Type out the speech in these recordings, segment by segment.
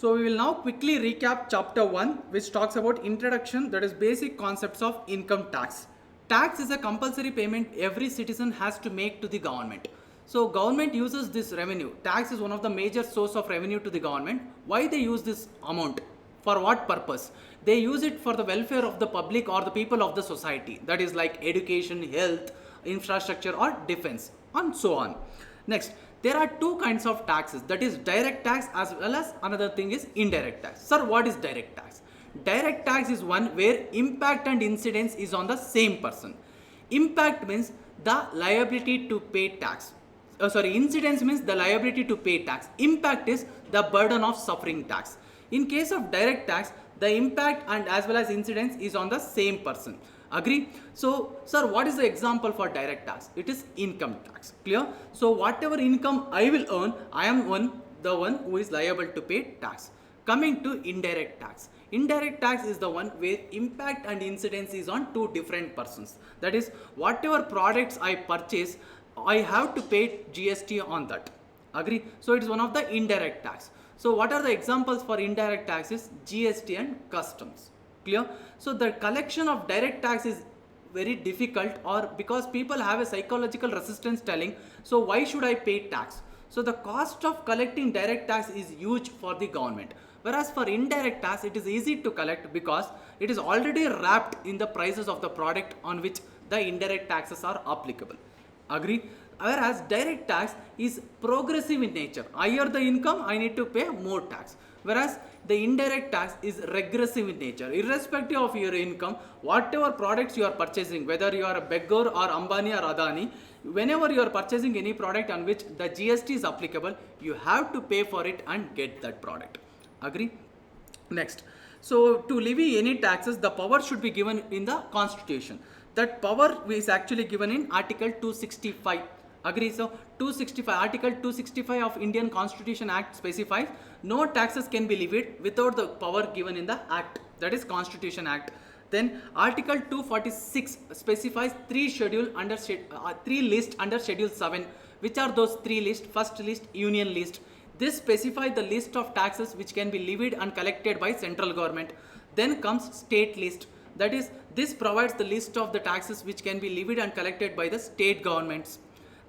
So we will now quickly recap chapter 1, which talks about introduction, that is basic concepts of income tax. Tax is a compulsory payment every citizen has to make to the government. So government uses this revenue. Tax is one of the major source of revenue to the government. Why they use this amount? For what purpose? They use it for the welfare of the public or the people of the society. That is like education, health, infrastructure or defense and so on. Next, there are two kinds of taxes, that is direct tax as well as another thing is indirect tax. Sir, what is direct tax? Direct tax is one where impact and incidence is on the same person. Impact means the liability to pay tax. Incidence means the liability to pay tax. Impact is the burden of suffering tax. In case of direct tax, the impact and as well as incidence is on the same person. Agree? So, sir, what is the example for direct tax? It is income tax. Clear? So, whatever income I will earn, I am the one who is liable to pay tax. Coming to indirect tax. Indirect tax is the one where impact and incidence is on two different persons. That is, whatever products I purchase, I have to pay GST on that. Agree? So, it is one of the indirect tax. So, what are the examples for indirect taxes? GST and customs. Clear? So the collection of direct tax is very difficult, or because people have a psychological resistance telling, so why should I pay tax? So the cost of collecting direct tax is huge for the government. Whereas for indirect tax, it is easy to collect because it is already wrapped in the prices of the product on which the indirect taxes are applicable. Agree? Whereas direct tax is progressive in nature. Higher the income, I need to pay more tax. Whereas the indirect tax is regressive in nature. Irrespective of your income, whatever products you are purchasing, whether you are a beggar or Ambani or Adani, whenever you are purchasing any product on which the GST is applicable, you have to pay for it and get that product. Agree? Next, so to levy any taxes, the power should be given in the constitution. That power is actually given in Article 265. Agree? So 265, Article 265 of Indian Constitution Act specifies no taxes can be levied without the power given in the Act, that is Constitution Act. Then Article 246 specifies three lists under Schedule 7. Which are those three lists? First list, Union list. This specifies the list of taxes which can be levied and collected by central government. Then comes State list. That is, this provides the list of the taxes which can be levied and collected by the state governments,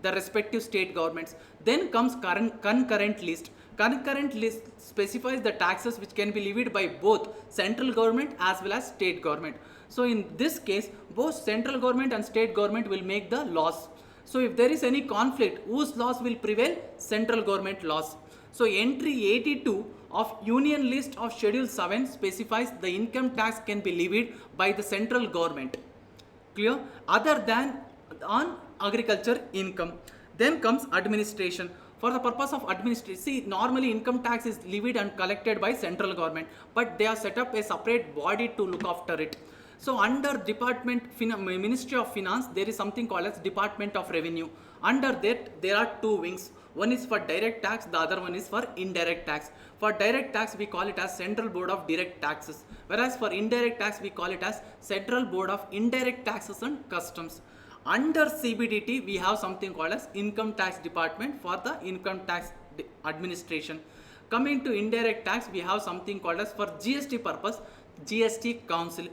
the respective state governments. Then comes concurrent list. Concurrent list specifies the taxes which can be levied by both central government as well as state government. So in this case, both central government and state government will make the laws. So if there is any conflict, whose laws will prevail? Central government laws. So entry 82 of Union list of Schedule 7 specifies the income tax can be levied by the central government. Clear? Other than on agriculture income. Then comes administration. For the purpose of administration, see, normally income tax is levied and collected by central government, but they have set up a separate body to look after it. So under Ministry of Finance, there is something called as Department of Revenue. Under that, there are two wings. One is for direct tax, the other one is for indirect tax. For direct tax, we call it as Central Board of Direct Taxes. Whereas for indirect tax, we call it as Central Board of Indirect Taxes and Customs. Under CBDT, we have something called as Income Tax Department for the Income Tax Administration. Coming to indirect tax, we have something called as for GST purpose, GST Council.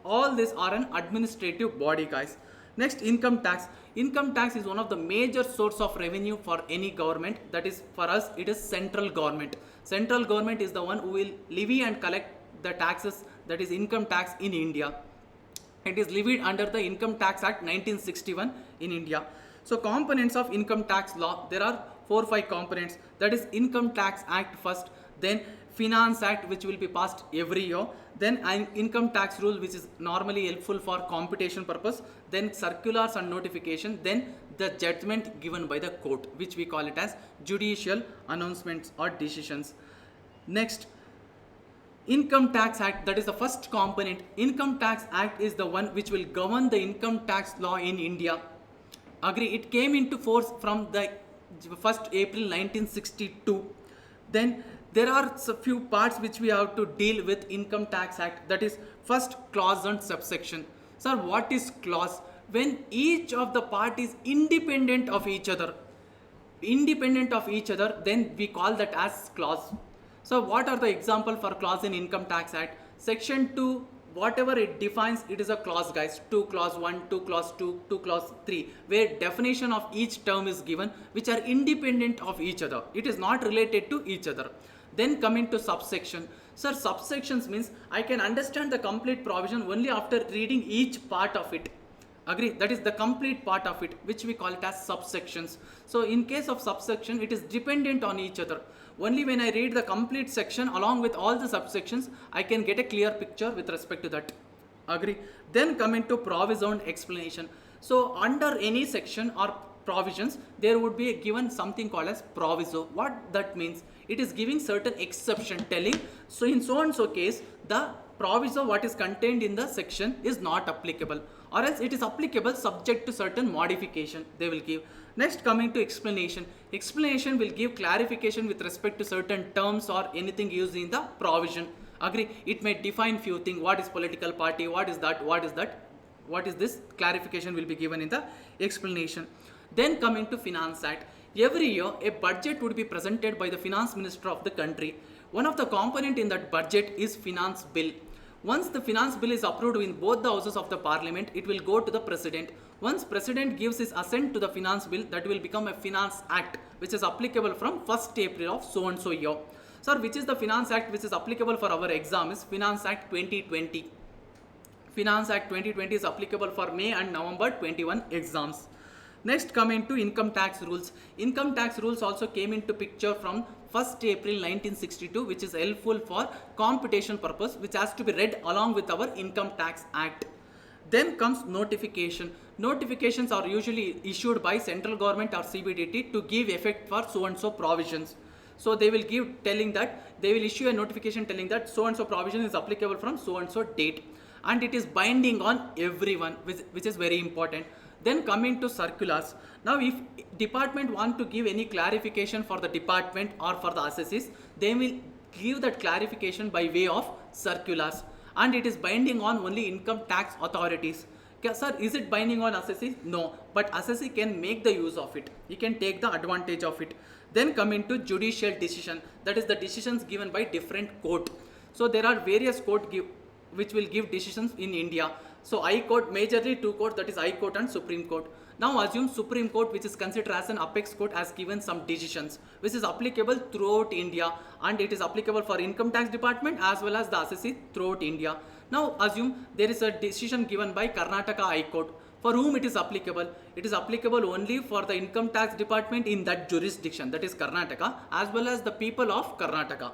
All these are an administrative body, guys. Next, income tax. Income tax is one of the major source of revenue for any government. That is, for us, it is central government. Central government is the one who will levy and collect the taxes, that is income tax in India. It is levied under the Income Tax Act 1961 in India. So components of income tax law, there are 4-5 components. That is Income Tax Act first, then Finance Act which will be passed every year, then an income tax rule which is normally helpful for computation purpose, then circulars and notification, then the judgment given by the court which we call it as judicial announcements or decisions. Next, Income Tax Act, that is the first component. Income Tax Act is the one which will govern the income tax law in India. Agree? It came into force from the 1st April 1962. Then there are a few parts which we have to deal with Income Tax Act. That is first clause and subsection. Sir, what is clause? When each of the part is independent of each other, then we call that as clause. So what are the example for clause in Income Tax Act? Section 2, whatever it defines, it is a clause, guys. 2 clause 1, 2 clause 2, 2 clause 3, where definition of each term is given, which are independent of each other. It is not related to each other. Then coming to subsection. Sir, subsections means I can understand the complete provision only after reading each part of it. Agree? That is the complete part of it, which we call it as subsections. So in case of subsection, it is dependent on each other. Only when I read the complete section along with all the subsections, I can get a clear picture with respect to that. Agree? Then coming to proviso and explanation. So under any section or provisions, there would be given something called as proviso. What that means? It is giving certain exception, telling so in so and so case the proviso what is contained in the section is not applicable, or else it is applicable subject to certain modification they will give. Next, coming to explanation. Explanation will give clarification with respect to certain terms or anything used in the provision. Agree? It may define few things. What is political party? What is that? What is that? What is this? Clarification will be given in the explanation. Then coming to Finance Act. Every year, a budget would be presented by the finance minister of the country. One of the component in that budget is finance bill. Once the finance bill is approved in both the houses of the parliament, it will go to the president. Once president gives his assent to the finance bill, that will become a finance act, which is applicable from 1st April of so and so year. Sir, which is the finance act which is applicable for our exam is Finance Act 2020. Finance Act 2020 is applicable for May and November 21 exams. Next, coming to income tax rules. Income tax rules also came into picture from 1st April 1962, which is helpful for computation purpose, which has to be read along with our Income Tax Act. Then comes notification. Notifications are usually issued by central government or CBDT to give effect for so and so provisions. So they will give telling that they will issue a notification telling that so and so provision is applicable from so and so date, and it is binding on everyone, which is very important. Then coming to circulars. Now if department want to give any clarification for the department or for the assessees, they will give that clarification by way of circulars, and it is binding on only income tax authorities. Okay, sir, is it binding on assessee? No, but assessee can make the use of it. He can take the advantage of it. Then coming to judicial decision, that is the decisions given by different court. So there are various court which will give decisions in India. So High Court, majorly two courts, that is High Court and Supreme Court. Now assume Supreme Court, which is considered as an apex court, has given some decisions which is applicable throughout India, and it is applicable for income tax department as well as the assessee throughout India. Now assume there is a decision given by Karnataka High Court. For whom it is applicable? It is applicable only for the income tax department in that jurisdiction, that is Karnataka, as well as the people of Karnataka,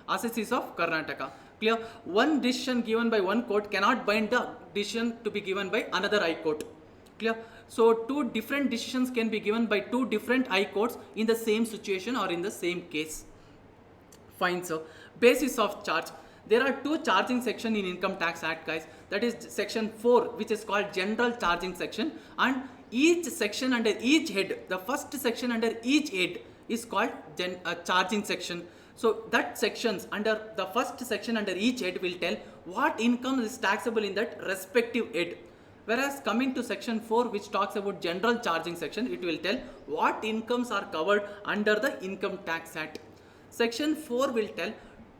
assessees of Karnataka. Clear? One decision given by one court cannot bind the decision to be given by another high court. Clear? So two different decisions can be given by two different high courts in the same situation or in the same case. Fine, sir. Basis of charge. There are two charging section in Income Tax Act, guys. That is section 4, which is called general charging section, and each section under each head, the first section under each head is called charging section. So that sections under the first section under each head will tell what income is taxable in that respective head. Whereas coming to section 4, which talks about general charging section, it will tell what incomes are covered under the Income Tax Act. Section 4 will tell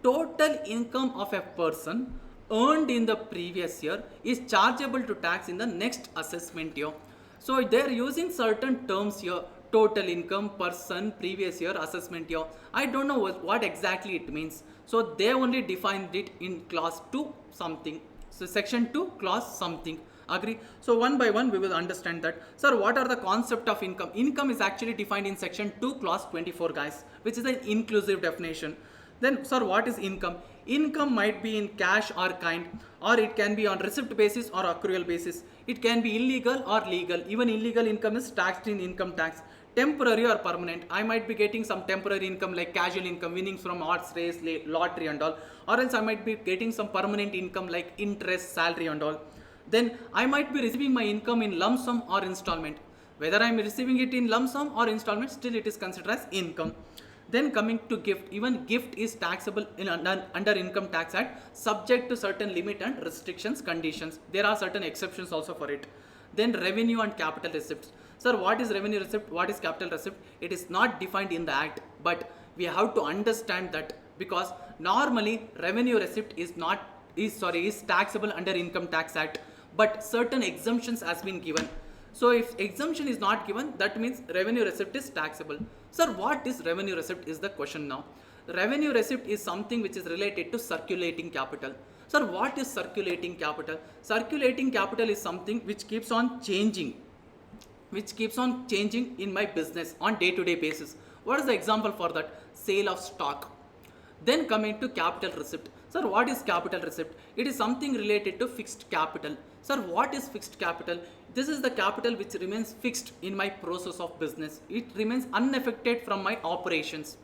total income of a person earned in the previous year is chargeable to tax in the next assessment year. So they are using certain terms here. Total income, person, previous year, assessment year. I don't know what exactly it means. So they only defined it in clause 2 something. So section 2 clause something. Agree? So one by one we will understand that. Sir, what are the concept of income? Income is actually defined in section 2 clause 24, guys, which is an inclusive definition. Then, sir, what is income? Income might be in cash or kind, or it can be on receipt basis or accrual basis. It can be illegal or legal. Even illegal income is taxed in income tax. Temporary or permanent. I might be getting some temporary income like casual income, winnings from horse race, lottery and all. Or else I might be getting some permanent income like interest, salary and all. Then I might be receiving my income in lump sum or installment. Whether I am receiving it in lump sum or installment, still it is considered as income. Then coming to gift, even gift is taxable in under Income Tax Act, subject to certain limit and restrictions, conditions. There are certain exceptions also for it. Then revenue and capital receipts. Sir, what is revenue receipt? What is capital receipt? It is not defined in the act, but we have to understand that because normally revenue receipt is taxable under Income Tax Act, but certain exemptions has been given. So if exemption is not given, that means revenue receipt is taxable. Sir, what is revenue receipt is the question now. Revenue receipt is something which is related to circulating capital. Sir, what is circulating capital? Circulating capital is something which keeps on changing in my business on day-to-day basis. What is the example for that? Sale of stock. Then coming to capital receipt. Sir, what is capital receipt? It is something related to fixed capital. Sir, what is fixed capital? This is the capital which remains fixed in my process of business. It remains unaffected from my operations.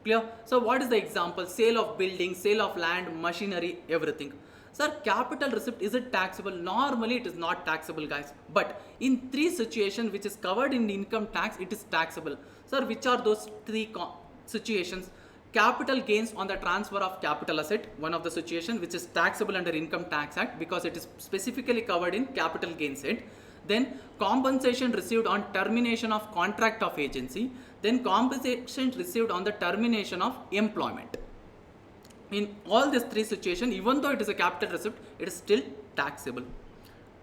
Clear? So what is the example? Sale of building, sale of land, machinery, everything. Sir, capital receipt, is it taxable? Normally it is not taxable, guys. But in three situations which is covered in the income tax, it is taxable. Sir, which are those three situations? Capital gains on the transfer of capital asset, one of the situations which is taxable under Income Tax Act because it is specifically covered in capital gains head. Then compensation received on termination of contract of agency. Then compensation received on the termination of employment. In all these three situations, even though it is a capital receipt, it is still taxable.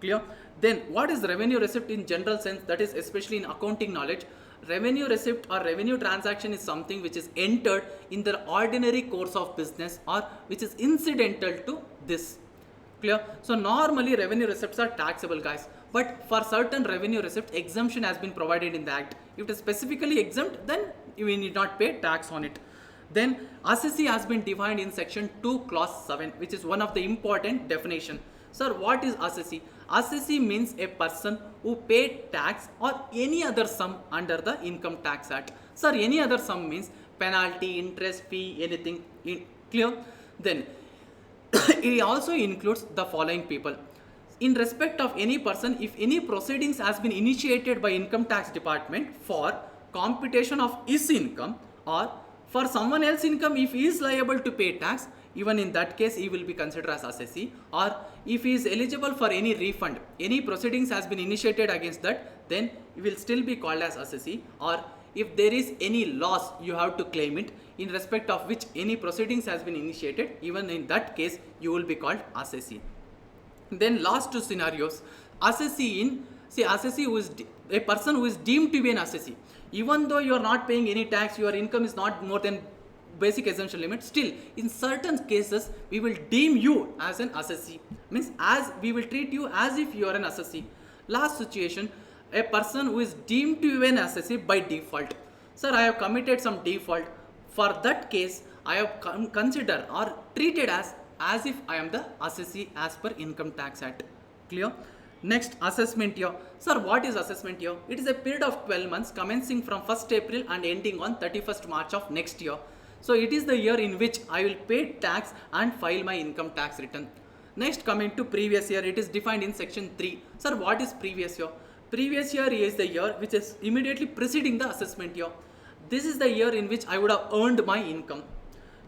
Clear? Then what is revenue receipt in general sense, that is especially in accounting knowledge? Revenue receipt or revenue transaction is something which is entered in the ordinary course of business or which is incidental to this. Clear? So normally revenue receipts are taxable, guys, but for certain revenue receipts exemption has been provided in the act. If it is specifically exempt, then you need not pay tax on it. Then assessee has been defined in section 2 clause 7, which is one of the important definition. Sir, what is assessee? Assessee means a person who paid tax or any other sum under the Income Tax Act. Sir, any other sum means penalty, interest, fee, anything. Clear? Then it also includes the following people. In respect of any person, if any proceedings has been initiated by Income Tax Department for computation of his income or for someone else's income, if he is liable to pay tax, even in that case he will be considered as assessee. Or if he is eligible for any refund, any proceedings has been initiated against that, then he will still be called as assessee. Or if there is any loss, you have to claim it, in respect of which any proceedings has been initiated, even in that case you will be called assessee. Then last two scenarios, assessee who is a person who is deemed to be an assessee. Even though you are not paying any tax, your income is not more than basic exemption limit, still in certain cases we will deem you as an assessee, means as we will treat you as if you are an assessee. Last situation, a person who is deemed to be an assessee by default. Sir, I have committed some default. For that case, I have considered or treated as if I am the assessee as per Income Tax Act. Clear? Next, assessment year. Sir, what is assessment year? It is a period of 12 months commencing from 1st April and ending on 31st March of next year. So it is the year in which I will pay tax and file my income tax return. Next, coming to previous year, it is defined in section 3. Sir, what is previous year? Previous year is the year which is immediately preceding the assessment year. This is the year in which I would have earned my income.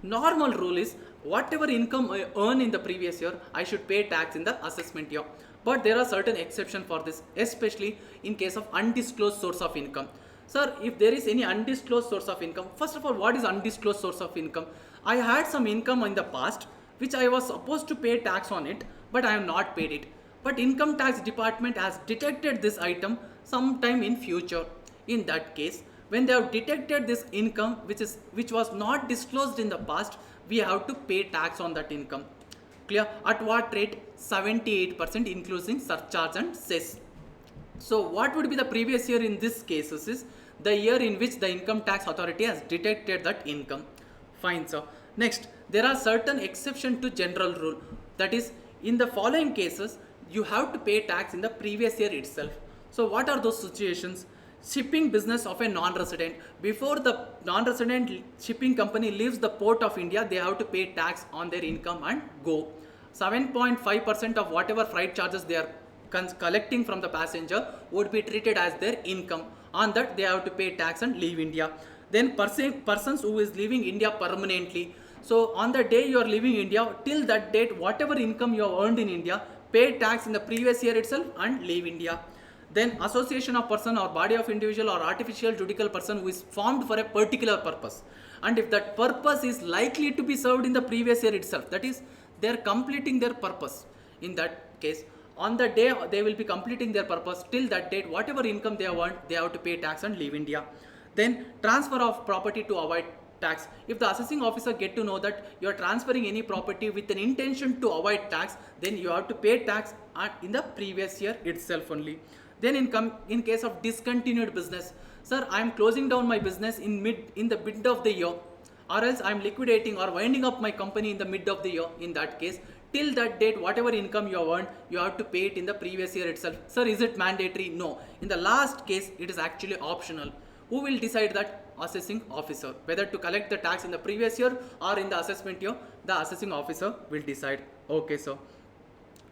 Normal rule is whatever income I earn in the previous year, I should pay tax in the assessment year. But there are certain exceptions for this, especially in case of undisclosed source of income. Sir, if there is any undisclosed source of income, first of all, what is undisclosed source of income? I had some income in the past which I was supposed to pay tax on it, but I have not paid it. But Income Tax Department has detected this item sometime in future. In that case, when they have detected this income which was not disclosed in the past, we have to pay tax on that income. Clear? At what rate? 78%, including surcharge and cess. So what would be the previous year in this cases is the year in which the Income Tax Authority has detected that income. Fine, sir. Next, there are certain exceptions to general rule. That is, in the following cases, you have to pay tax in the previous year itself. So what are those situations? Shipping business of a non-resident. Before the non-resident shipping company leaves the port of India, they have to pay tax on their income and go. 7.5% of whatever freight charges they are collecting from the passenger would be treated as their income. On that, they have to pay tax and leave India. Then persons who is leaving India permanently. So on the day you are leaving India, till that date, whatever income you have earned in India, pay tax in the previous year itself and leave India. Then association of person or body of individual or artificial juridical person who is formed for a particular purpose, and if that purpose is likely to be served in the previous year itself, that is they are completing their purpose. In that case, on the day they will be completing their purpose, till that date whatever income they want, they have to pay tax and leave India. Then transfer of property to avoid tax. If the assessing officer get to know that you are transferring any property with an intention to avoid tax, then you have to pay tax in the previous year itself only. Then in case of discontinued business, sir, I am closing down my business in the mid of the year, or else I am liquidating or winding up my company in the mid of the year. In that case, till that date whatever income you have earned, you have to pay it in the previous year itself. Sir, is it mandatory? No. In the last case, it is actually optional. Who will decide that? Assessing officer. Whether to collect the tax in the previous year or in the assessment year, the assessing officer will decide. Okay, so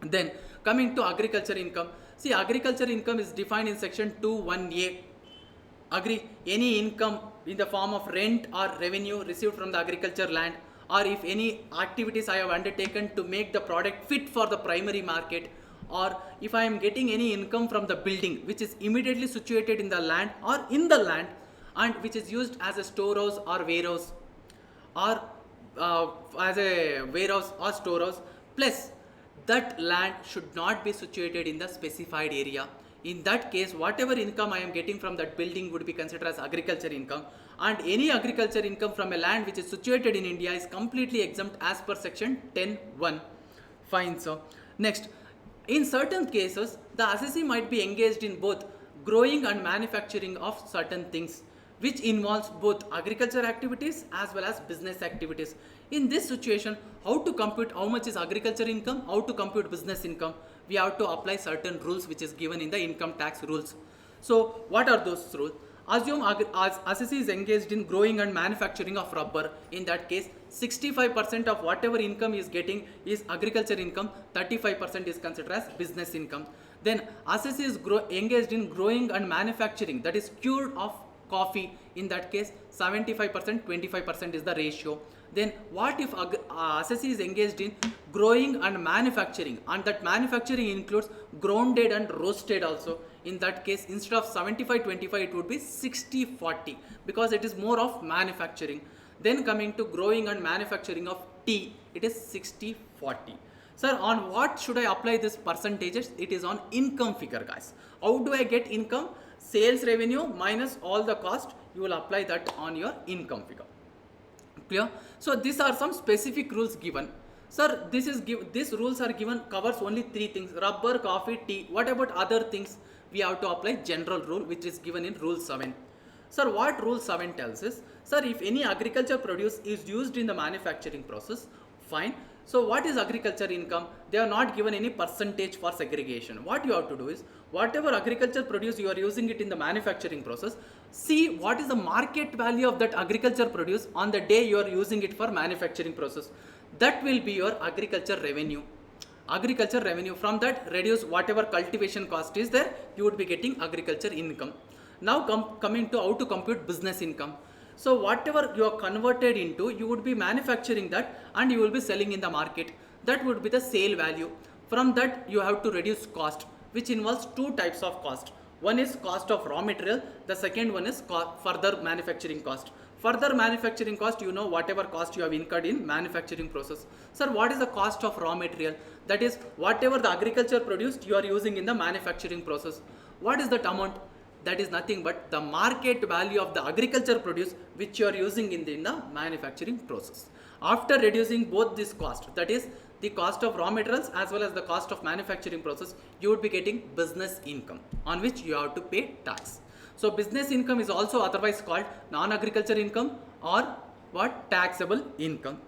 then coming to agriculture income. See, agriculture income is defined in section 2(1)(a). Agree, any income in the form of rent or revenue received from the agriculture land, or if any activities I have undertaken to make the product fit for the primary market, or if I am getting any income from the building which is immediately situated in the land or in the land, and which is used as a storehouse or warehouse, or as a warehouse or storehouse, plus that land should not be situated in the specified area. In that case, whatever income I am getting from that building would be considered as agriculture income, and any agriculture income from a land which is situated in India is completely exempt as per section 10(1). Fine, so next, in certain cases the assessee might be engaged in both growing and manufacturing of certain things, which involves both agriculture activities as well as business activities. In this situation, how to compute how much is agriculture income, how to compute business income? We have to apply certain rules which is given in the income tax rules. So what are those rules? Assume assessee is engaged in growing and manufacturing of rubber. In that case, 65% of whatever income he is getting is agriculture income, 35% is considered as business income. Then assessee is engaged in growing and manufacturing, that is cured of coffee. In that case, 75%, 25% is the ratio. Then what if assessee is engaged in growing and manufacturing, and that manufacturing includes grounded and roasted also? In that case, instead of 75-25, it would be 60-40, because it is more of manufacturing. Then coming to growing and manufacturing of tea, it is 60-40. Sir, on what should I apply this percentages? It is on income figure, guys. How do I get income? Sales revenue minus all the cost, you will apply that on your income figure. Clear? So these are some specific rules given. Sir, these rules are given, covers only 3 things: rubber, coffee, tea. What about other things? We have to apply general rule which is given in rule 7. Sir, what rule 7 tells us? Sir, if any agriculture produce is used in the manufacturing process, fine. So what is agriculture income? They are not given any percentage for segregation. What you have to do is, whatever agriculture produce you are using it in the manufacturing process, see what is the market value of that agriculture produce on the day you are using it for manufacturing process. That will be your agriculture revenue. Agriculture revenue, from that reduce whatever cultivation cost is there, you would be getting agriculture income. Now coming to how to compute business income. So whatever you are converted into, you would be manufacturing that and you will be selling in the market. That would be the sale value. From that you have to reduce cost, which involves 2 types of cost. One is cost of raw material, the second one is further manufacturing cost. Further manufacturing cost, you know, whatever cost you have incurred in manufacturing process. Sir, what is the cost of raw material? That is whatever the agriculture produced you are using in the manufacturing process. What is that amount? That is nothing but the market value of the agriculture produce which you are using in the manufacturing process. After reducing both this cost, that is the cost of raw materials as well as the cost of manufacturing process, you would be getting business income on which you have to pay tax. So business income is also otherwise called non-agriculture income or what? Taxable income.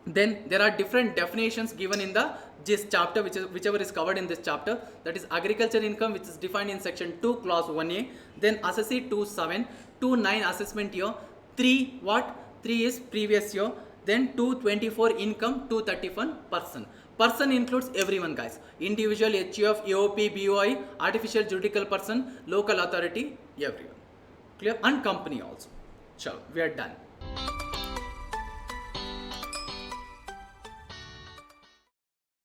Then there are different definitions given in the this chapter, whichever is covered in this chapter. That is agriculture income, which is defined in section 2 clause 1a. Then assessee 2.7, 2.9 assessment year, 3 what? 3 is previous year. Then 2.24 income, 2.31 person. Person includes everyone, guys. Individual, HUF, AOP, BOI, artificial juridical person, local authority, everyone. Clear? And company also. Sure, we are done.